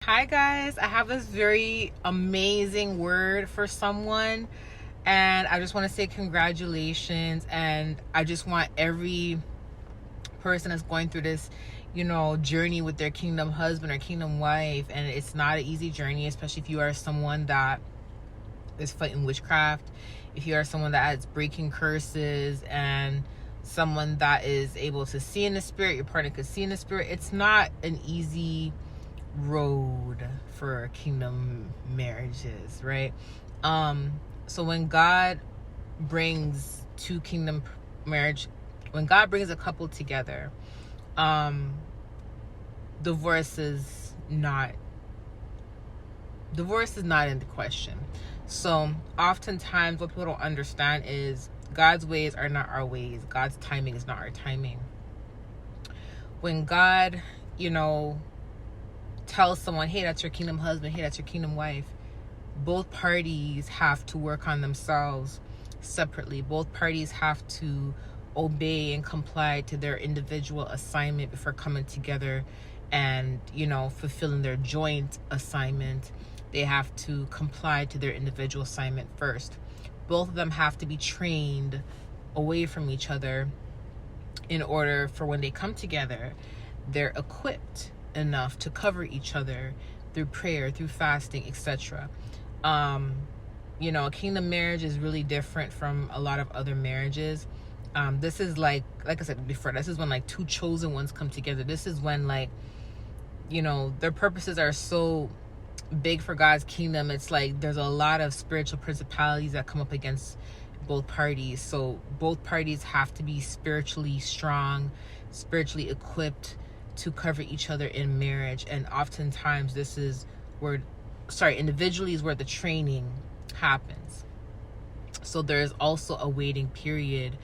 Hi guys, I have this very amazing word for someone, and I just want to say congratulations. And I just want every person that's going through this, journey with their kingdom husband or kingdom wife, and it's not an easy journey, especially if you are someone that is fighting witchcraft, if you are someone that is breaking curses, and someone that is able to see in the spirit, your partner could see in the spirit. It's not an easy road for kingdom marriages, right? So when God brings two kingdom marriage, when God brings a couple together, divorce is not in the question. So oftentimes what people don't understand is God's ways are not our ways. God's timing is not our timing. When God, tells someone, hey, that's your kingdom husband, hey, that's your kingdom wife, both parties have to work on themselves separately. Both parties have to obey and comply to their individual assignment before coming together and, fulfilling their joint assignment. They have to comply to their individual assignment first. Both of them have to be trained away from each other in order for when they come together, they're equipped enough to cover each other through prayer, through fasting, etc. A kingdom marriage is really different from a lot of other marriages. This is like I said before, this is when like two chosen ones come together. This is when their purposes are so big for God's kingdom. It's like there's a lot of spiritual principalities that come up against both parties. So both parties have to be spiritually strong, spiritually equipped to cover each other in marriage. And oftentimes individually is where the training happens. So there's also a waiting period,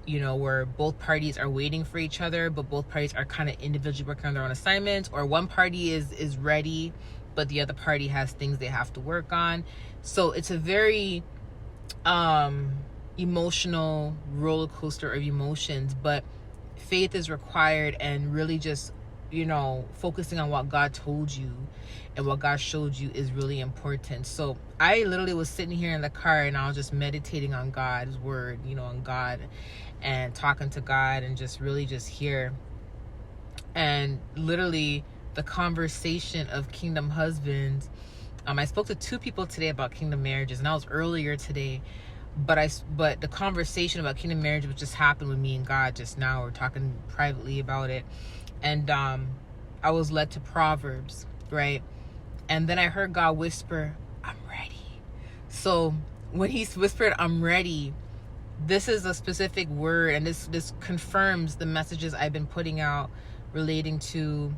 where both parties are waiting for each other, but both parties are kind of individually working on their own assignments, or one party is ready, but the other party has things they have to work on. So it's a very emotional roller coaster of emotions, but faith is required, and really just focusing on what God told you and what God showed you is really important. So I literally was sitting here in the car and I was just meditating on God's word, on God, and talking to God, and just really just here. And literally the conversation of kingdom husbands, I spoke to two people today about kingdom marriages, and that was earlier today. But the conversation about kingdom marriage was just happened with me and God just now. We're talking privately about it. And I was led to Proverbs, right? And then I heard God whisper, I'm ready. So when he whispered, I'm ready, this is a specific word, and this confirms the messages I've been putting out relating to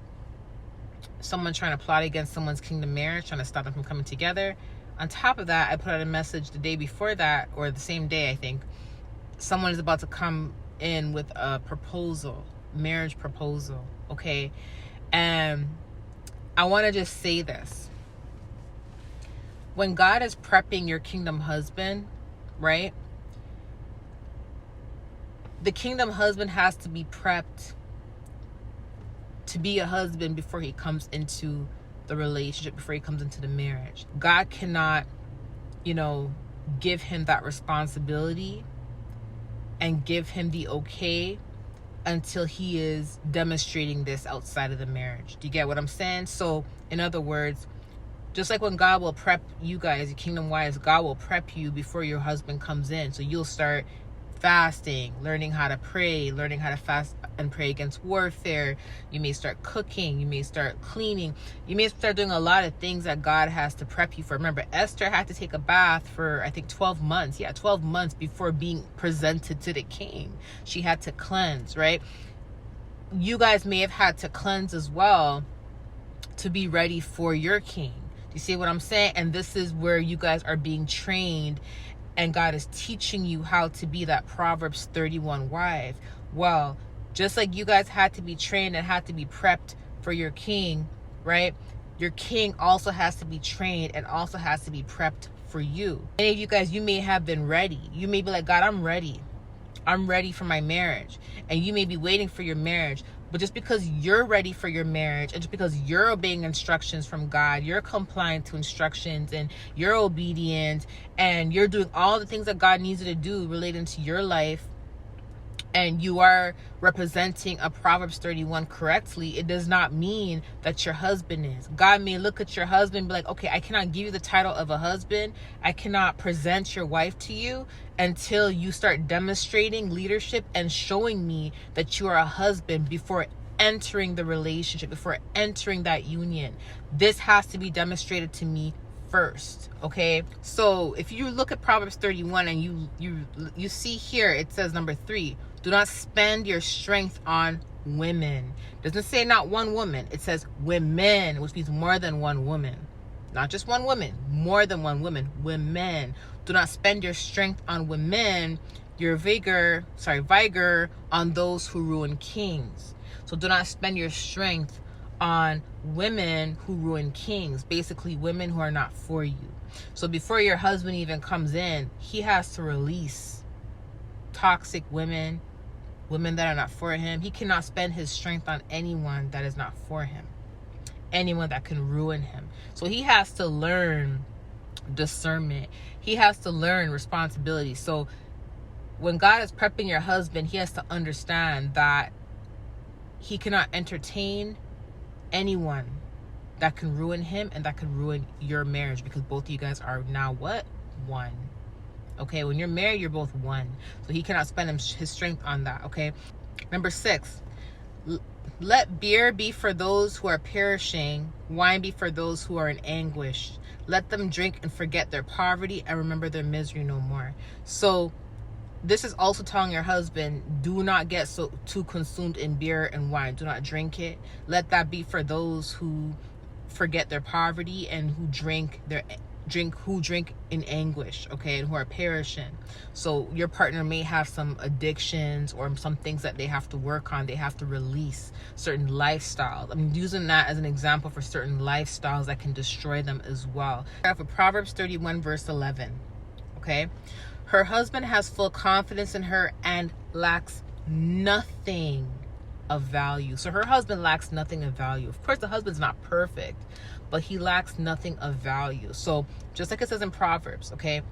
someone trying to plot against someone's kingdom marriage, trying to stop them from coming together. On top of that, I put out a message the day before that, or the same day, I think. Someone is about to come in with a proposal, marriage proposal, okay? And I want to just say this. When God is prepping your kingdom husband, right? The kingdom husband has to be prepped to be a husband before he comes into the relationship, before he comes into the marriage. God cannot, give him that responsibility and give him the okay until he is demonstrating this outside of the marriage. Do you get what I'm saying? So in other words, just like when God will prep you guys, your kingdom wives, God will prep you before your husband comes in. So you'll start fasting, learning how to pray, learning how to fast and pray against warfare. You may start cooking, you may start cleaning, you may start doing a lot of things that God has to prep you for. Remember, Esther had to take a bath for I think 12 months 12 months before being presented to the king. She had to cleanse, right? You guys may have had to cleanse as well to be ready for your king. Do you see what I'm saying? And this is where you guys are being trained, and God is teaching you how to be that Proverbs 31 wife. Well, just like you guys had to be trained and had to be prepped for your king, right? Your king also has to be trained and also has to be prepped for you. Many of you guys, you may have been ready. You may be like, God, I'm ready. I'm ready for my marriage. And you may be waiting for your marriage, But just because you're ready for your marriage, and just because you're obeying instructions from God, you're complying to instructions, and you're obedient, and you're doing all the things that God needs you to do relating to your life, and you are representing a Proverbs 31 correctly, it does not mean that your husband is. God may look at your husband and be like, okay, I cannot give you the title of a husband. I cannot present your wife to you until you start demonstrating leadership and showing me that you are a husband before entering the relationship, before entering that union. This has to be demonstrated to me first. Okay, so if you look at Proverbs 31 and you see here, it says number 3, do not spend your strength on women. It doesn't say not one woman, it says women, which means more than one woman. Not just one woman, more than one woman. Women. Do not spend your strength on women, your vigor on those who ruin kings. So do not spend your strength on women who ruin kings, basically women who are not for you. So before your husband even comes in, he has to release toxic women that are not for him. He cannot spend his strength on anyone that is not for him, anyone that can ruin him. So he has to learn discernment. He has to learn responsibility. So when God is prepping your husband, he has to understand that he cannot entertain anyone that can ruin him and that can ruin your marriage, because both of you guys are now what? One. Okay, when you're married, you're both one. So he cannot spend his strength on that. Okay, number 6, let beer be for those who are perishing, wine be for those who are in anguish. Let them drink and forget their poverty and remember their misery no more. So this is also telling your husband, do not get so too consumed in beer and wine. Do not drink it. Let that be for those who forget their poverty and who drink in anguish, okay, and who are perishing. So your partner may have some addictions or some things that they have to work on. They have to release certain lifestyles. I'm using that as an example for certain lifestyles that can destroy them as well. I have a Proverbs 31 verse 11, okay? Her husband has full confidence in her and lacks nothing of value. So her husband lacks nothing of value. Of course, the husband's not perfect, but he lacks nothing of value. So just like it says in Proverbs, okay,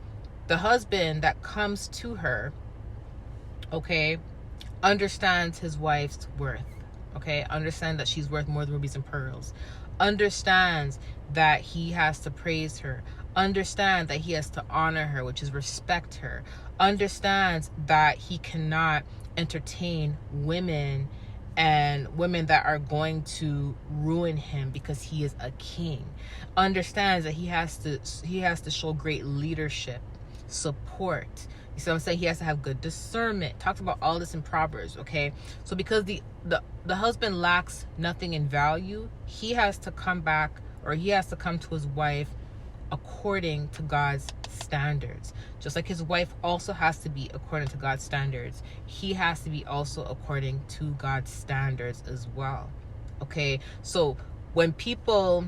the husband that comes to her, okay, understands his wife's worth, okay, understand that she's worth more than rubies and pearls, understands that he has to praise her, understand that he has to honor her, which is respect her, understands that he cannot entertain women and women that are going to ruin him because he is a king, understands that he has to show great leadership, support. You see what I'm saying? He has to have good discernment. Talks about all this in Proverbs, okay? So because the husband lacks nothing in value, he has to come back, or he has to come to his wife according to God's standards. Just like his wife also has to be according to God's standards, he has to be also according to God's standards as well. Okay, so when people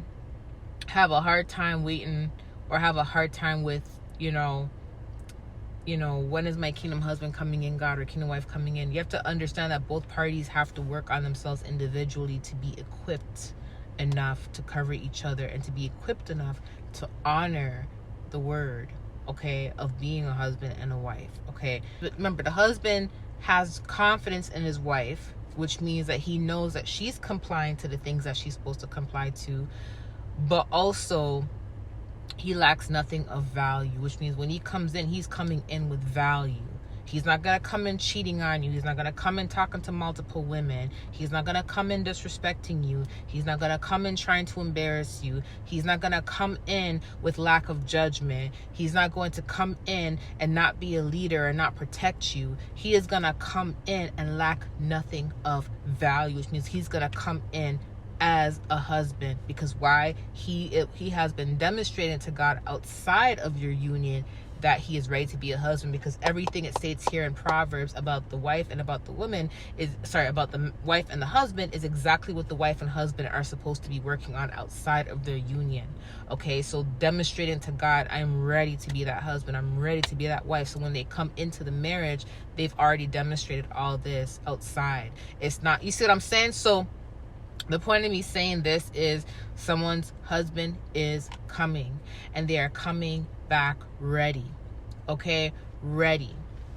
have a hard time waiting, or have a hard time with, when is my kingdom husband coming in, God, or kingdom wife coming in, you have to understand that both parties have to work on themselves individually to be equipped enough to cover each other and to be equipped enough to honor the word, okay, of being a husband and a wife, okay? But remember, the husband has confidence in his wife, which means that he knows that she's complying to the things that she's supposed to comply to, but also he lacks nothing of value, which means when he comes in, he's coming in with value. He's not going to come in cheating on you. He's not going to come in talking to multiple women. He's not going to come in disrespecting you. He's not going to come in trying to embarrass you. He's not going to come in with lack of judgment. He's not going to come in and not be a leader and not protect you. He is going to come in and lack nothing of value, which means he's going to come in as a husband. Because why? He has been demonstrating to God outside of your union that he is ready to be a husband, because everything it states here in Proverbs about the wife and about the woman about the wife and the husband is exactly what the wife and husband are supposed to be working on outside of their union. Okay, so demonstrating to God, I'm ready to be that husband, I'm ready to be that wife. So when they come into the marriage, they've already demonstrated all this outside. It's not, you see what I'm saying? So the point of me saying this is someone's husband is coming, and they are coming back ready. Okay, ready.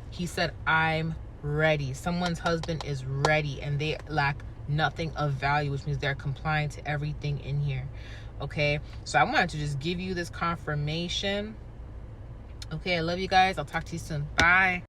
He said, I'm ready. Someone's husband is ready, and they lack nothing of value, which means they're complying to everything in here. Okay, so I wanted to just give you this confirmation. Okay, I love you guys. I'll talk to you soon. Bye.